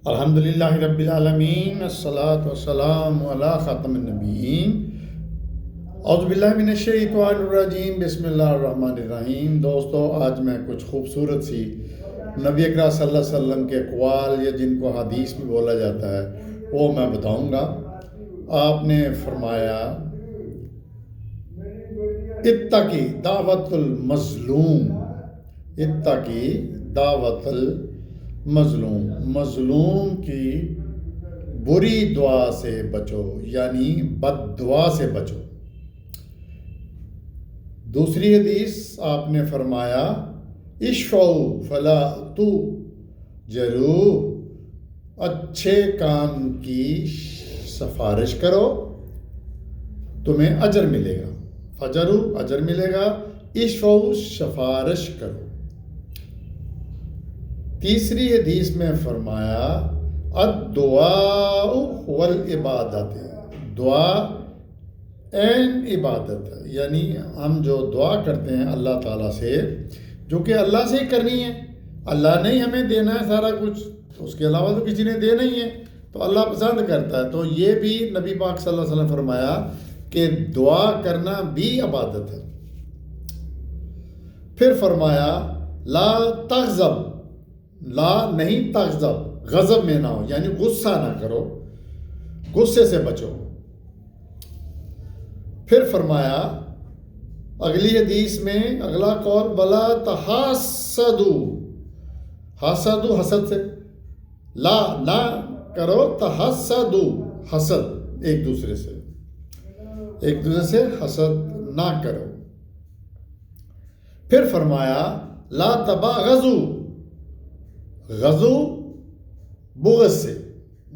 الحمدللہ رب العالمین، الصلاۃ والسلام علی خاتم النبیین، اعوذ باللہ من الشیطان الرجیم، بسم اللہ الرحمن الرحیم۔ دوستو، آج میں کچھ خوبصورت سی نبی اکرم صلی اللہ علیہ وسلم کے اقوال یا جن کو حدیث بھی بولا جاتا ہے وہ میں بتاؤں گا۔ آپ نے فرمایا اتقی دعوت المظلوم، اتقی دعوت المظلوم، مظلوم کی بری دعا سے بچو، یعنی بد دعا سے بچو۔ دوسری حدیث آپ نے فرمایا اشفعوا فلا تؤجروا، اچھے کام کی سفارش کرو تمہیں اجر ملے گا، فجرو اجر ملے گا، اشفعوا سفارش کرو۔ تیسری حدیث میں فرمایا الدعاء والعبادت، دعا عین عبادت ہے، یعنی ہم جو دعا کرتے ہیں اللہ تعالیٰ سے، جو کہ اللہ سے ہی کرنی ہے، اللہ نے ہی ہمیں دینا ہے سارا کچھ، اس کے علاوہ تو کسی نے دینا ہی ہے، تو اللہ پسند کرتا ہے۔ تو یہ بھی نبی پاک صلی اللہ علیہ وسلم فرمایا کہ دعا کرنا بھی عبادت ہے۔ پھر فرمایا لا تغضب، لا نہیں تغضب، غضب میں نہ ہو، یعنی غصہ نہ کرو، غصے سے بچو۔ پھر فرمایا اگلی حدیث میں اگلا قول بلا تحاسدوا، حسدوا حسد سے، لا نہ کرو، تحاسدوا حسد، ایک دوسرے سے حسد نہ کرو۔ پھر فرمایا لا تباغضوا، غزو بغض سے،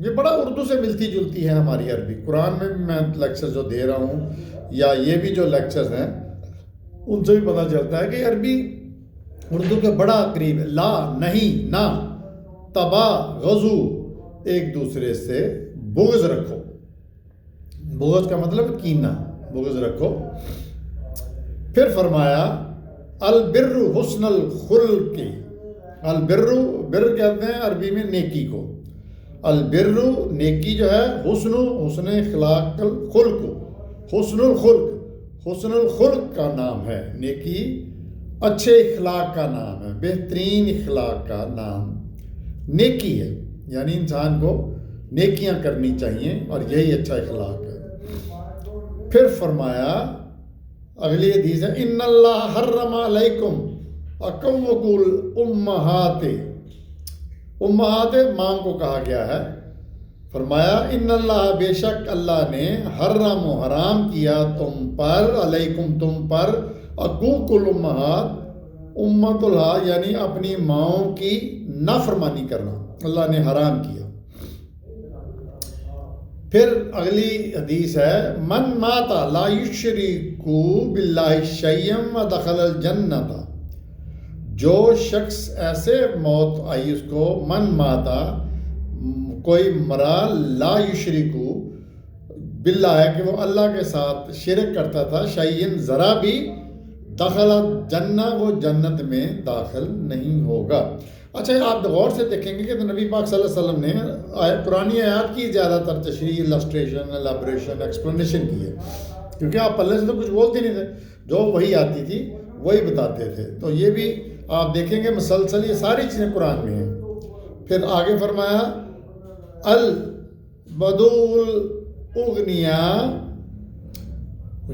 یہ بڑا اردو سے ملتی جلتی ہے ہماری عربی۔ قرآن میں بھی میں لیکچر جو دے رہا ہوں یا یہ بھی جو لیکچرز ہیں ان سے بھی پتہ چلتا ہے کہ عربی اردو کے بڑا قریب ہے۔ لا نہیں، نہ، تبا غزو، ایک دوسرے سے بغض رکھو، بغض کا مطلب کینہ، بغض رکھو۔ پھر فرمایا البر حسن الخلق، البر، بر کہتے ہیں عربی میں نیکی کو، البر نیکی جو ہے، حسن اخلاق الخلق، حسن الخلق، حسن الخلق کا نام ہے، نیکی اچھے اخلاق کا نام ہے، بہترین اخلاق کا نام نیکی ہے، یعنی انسان کو نیکیاں کرنی چاہیے اور یہی اچھا اخلاق ہے۔ پھر فرمایا اگلی حدیث ہے ان اللہ حرم علیکم اقوق الامہات، امہات ماں کو کہا گیا ہے۔ فرمایا ان اللہ، بے شک اللہ نے، حرم و حرام کیا تم پر، علیکم تم پر، عقوق الامہات، امت الہا یعنی اپنی ماؤں کی نافرمانی کرنا اللہ نے حرام کیا۔ پھر اگلی حدیث ہے من مات لا یشرک باللہ شیئا ودخل الجنۃ، جو شخص ایسے موت آئی اس کو، من ماتا کوئی مرا، لا یشرکو باللہ ہے کہ وہ اللہ کے ساتھ شرک کرتا تھا، شیئن ذرا بھی، دخل جنہ وہ جنت میں داخل نہیں ہوگا۔ اچھا، آپ غور سے دیکھیں گے کہ نبی پاک صلی اللہ علیہ وسلم نے قرآنی آیات کی زیادہ تر تشریح، السٹریشن، ایلیبریشن، ایکسپلینیشن کی ہے، کیونکہ آپ پلے سے تو کچھ بولتے نہیں تھے، جو وہی آتی تھی وہی بتاتے تھے۔ تو یہ بھی آپ دیکھیں گے مسلسل یہ ساری چیزیں قرآن میں ہیں۔ پھر آگے فرمایا البدو الاغنیاء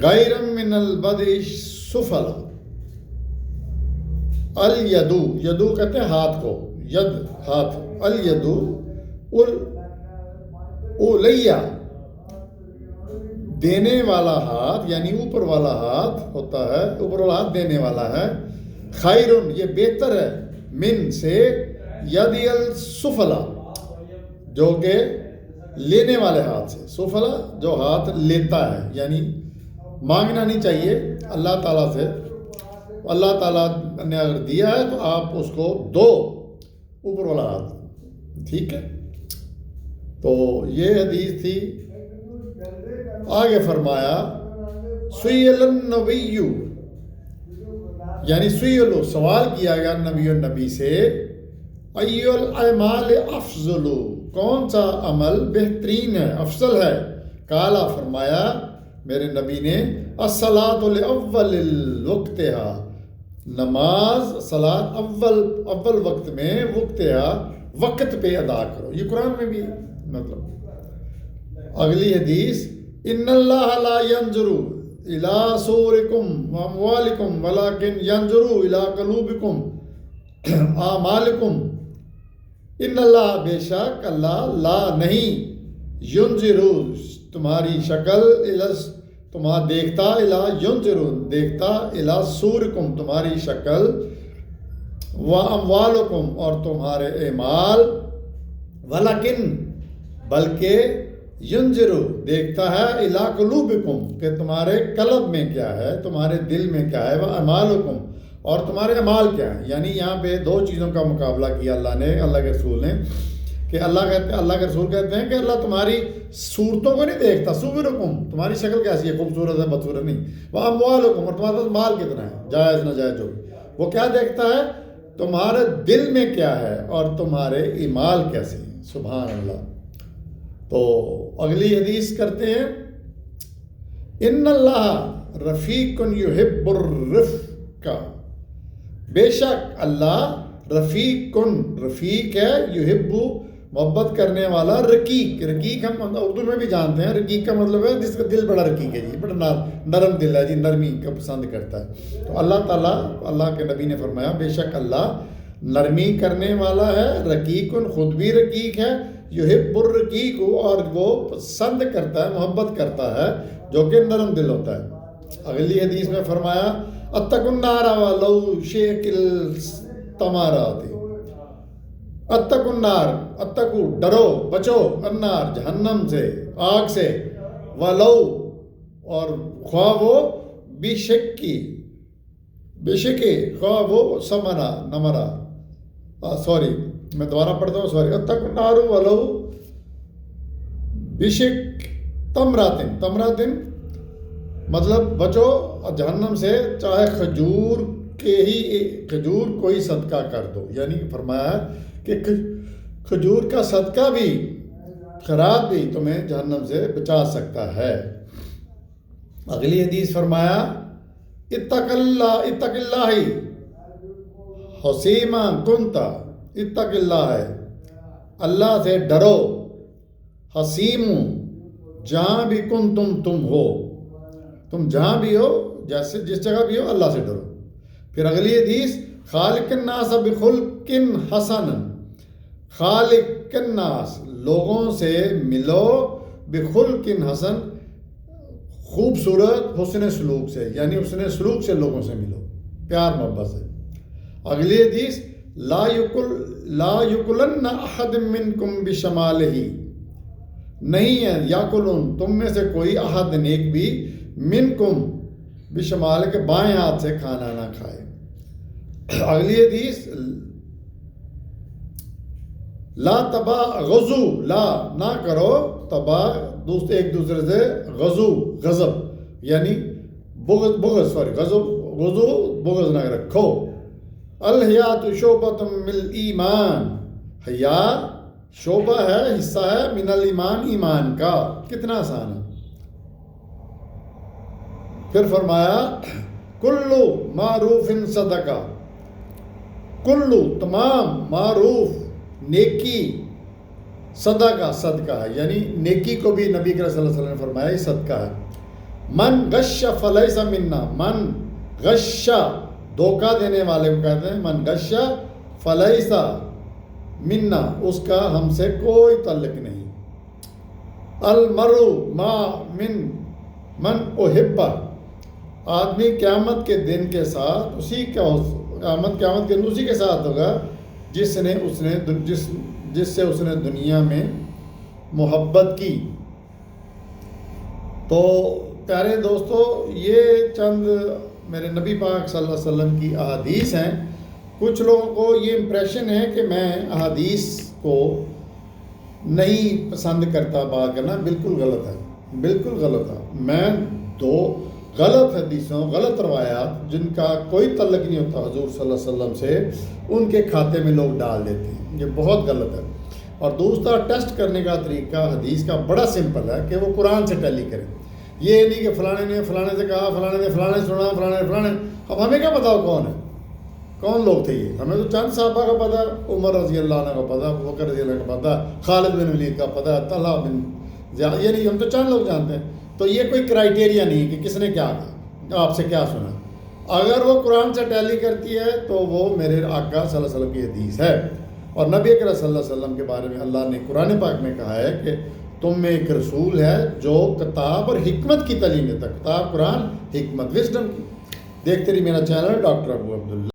غیر من البدع السفلا، الیدو، یدو کہتے ہیں ہاتھ کو، ید ہاتھ، الیدو اولیا دینے والا ہاتھ، یعنی اوپر والا ہاتھ ہوتا ہے، اوپر والا ہاتھ دینے والا ہے، خیرن یہ بہتر ہے، من سے، ید السفلا جو کہ لینے والے ہاتھ سے، سفلا جو ہاتھ لیتا ہے، یعنی مانگنا نہیں چاہیے اللہ تعالیٰ سے، اللہ تعالیٰ نے اگر دیا ہے تو آپ اس کو دو، اوپر والا ہاتھ، ٹھیک ہے۔ تو یہ حدیث تھی۔ آگے فرمایا سئل النبی، یعنی سئلو سوال کیا گیا نبی سے، ایل اعمال افضل، کون سا عمل بہترین ہے، افضل ہے؟ کالا، فرمایا میرے نبی نے، الصلاۃ لاول وقتہا، نماز صلاۃ اول وقت میں، وقتہا وقت پہ ادا کرو. یہ قرآن میں بھی ہے. مطلب اگلی حدیث، ان اللہ لا ينظر الى صورکم واموالکم ولکن ينظر الى قلوبکم اعمالکم. ان اللہ، بے شک اللہ، لا نہیں، ینظر تمہاری شکل، تمہارا دیکھتا، الا ینظر دیکھتا، الا صورکم تمہاری شکل، و اموالکم اور تمہارے اعمال، ولیکن بلکہ، ینظر دیکھتا ہے، الا قلوبکم کہ تمہارے قلب میں کیا ہے، تمہارے دل میں کیا ہے، و اعمالکم اور تمہارے اعمال کیا ہیں. یعنی یہاں پہ دو چیزوں کا مقابلہ کیا اللہ نے، اللہ کے رسول نے، کہ اللہ کے رسول کہتے ہیں کہ اللہ تمہاری صورتوں کو نہیں دیکھتا، صورکم تمہاری شکل کیسی ہے، خوبصورت ہے بدصورت نہیں، وہ اموالکم اور تمہارے پاس مال کتنا ہے، جائز ناجائز جو بھی، وہ کیا دیکھتا ہے، تمہارے دل میں کیا ہے اور تمہارے اعمال کیسے ہیں. سبحان اللہ. تو اگلی حدیث کرتے ہیں، ان اللہ رفیق یحب الرفق، بے شک اللہ رفیق رفیق ہے، یحب محبت کرنے والا، رقیق، رقیق ہم اردو میں بھی جانتے ہیں، رقیق کا مطلب ہے جس کا دل بڑا رقیق ہے جی، بڑا نرم دل ہے جی، نرمی کا پسند کرتا ہے. تو اللہ تعالیٰ، اللہ کے نبی نے فرمایا بے شک اللہ نرمی کرنے والا ہے، رقیق، خود بھی رقیق ہے، یحب الرقیق اور وہ پسند کرتا ہے، محبت کرتا ہے جو کہ نرم دل ہوتا ہے. اگلی حدیث میں فرمایا، اتقوا النار ولو شق التمرۃ، اتقوا النار، اتقوا ڈرو، بچو، النار جہنم سے، آگ سے، ولو اور خواہ وہ بشق کی، بشق خواہ وہ سمرا نمرا، سوری میں دوبارہ پڑھتا ہوں، سوری، اتقوا النار ولو بشق تمرۃ، تمرۃ مطلب بچو جہنم سے چاہے کھجور کوئی صدقہ کر دو. یعنی فرمایا ہے کہ کھجور کا صدقہ بھی، خیرات بھی تمہیں جہنم سے بچا سکتا ہے. اگلی حدیث فرمایا، اتق اللہ حسیما کنتا، اتق اللہ ہے، اللہ سے ڈرو، حسیم جہاں بھی تم ہو، تم جہاں بھی ہو، جیسے جس جگہ بھی ہو، اللہ سے ڈرو. پھر اگلی حدیث، خالق الناس بخلق حسن، خالق الناس لوگوں سے ملو، بخلق حسن خوبصورت حسن سلوک سے، یعنی حسن سلوک سے لوگوں سے ملو، پیار محبت سے. اگلی حدیث، لا یکلن احد منکم بشمالہ، نہیں ہے یاکلون تم میں سے کوئی احد نیک بھی، منکم بشمال کے بائیں ہاتھ سے کھانا نہ کھائے. اگلی حدیث، لا تبا غزو، لا نہ کرو، تبا ایک دوسرے سے، غزو غضب یعنی بغض سوری غزو بغض نہ رکھو. الحیات شعبۃ من الایمان، حیا شعبہ ہے، حصہ ہے، من الایمان ایمان کا. کتنا آسان ہے. پھر فرمایا، کلو معروف صدقہ، کلو تمام، معروف نیکی، صدقہ ہے، یعنی نیکی کو بھی نبی کریم صلی اللہ علیہ وسلم نے فرمایا یہ صدقہ ہے. من غش فلیس منا، من غش دھوکہ دینے والے کو کہتے ہیں، من غش فلیس منا اس کا ہم سے کوئی تعلق نہیں. المرء ما من احب، آدمی قیامت کے دن کے ساتھ اسی کا، قیامت کے دن اسی کے ساتھ ہوگا جس سے اس نے دنیا میں محبت کی. تو پیارے دوستو، یہ چند میرے نبی پاک صلی اللہ علیہ وسلم کی احادیث ہیں. کچھ لوگوں کو یہ امپریشن ہے کہ میں احادیث کو نہیں پسند کرتا بات کرنا، بالکل غلط ہے، بالکل غلط ہے. میں غلط حدیثوں غلط روایات جن کا کوئی تعلق نہیں ہوتا حضور صلی اللہ علیہ وسلم سے ان کے کھاتے میں لوگ ڈال دیتے ہیں. یہ بہت غلط ہے. اور دوسرا ٹیسٹ کرنے کا طریقہ حدیث کا بڑا سمپل ہے کہ وہ قرآن سے ٹیلی کرے. یہ نہیں کہ فلانے نے فلانے سے کہا، فلانے نے فلانے سنا، فلانے نے فلانے. اب ہمیں کیا پتا کون ہے، کون لوگ تھے یہ؟ ہمیں تو چند صحابہ کا پتہ، عمر رضی اللہ عنہ کا پتہ، ابوبکر رضی اللہ کا پتہ، خالد بن ولید کا پتہ، طلحہ بن زیاد، یہ نہیں، ہم تو چند لوگ جانتے ہیں. تو یہ کوئی کرائٹیریا نہیں کہ کس نے کیا کہا، آپ سے کیا سنا. اگر وہ قرآن سے ٹیلی کرتی ہے تو وہ میرے آقا صلی اللہ علیہ وسلم کی حدیث ہے. اور نبی اکرم صلی اللہ علیہ وسلم کے بارے میں اللہ نے قرآن پاک میں کہا ہے کہ تم میں ایک رسول ہے جو کتاب اور حکمت کی تعلیم دیتا ہے. کتاب قرآن، حکمت، وزڈم کی. دیکھتے رہیے میرا چینل ڈاکٹر ابو عبداللہ.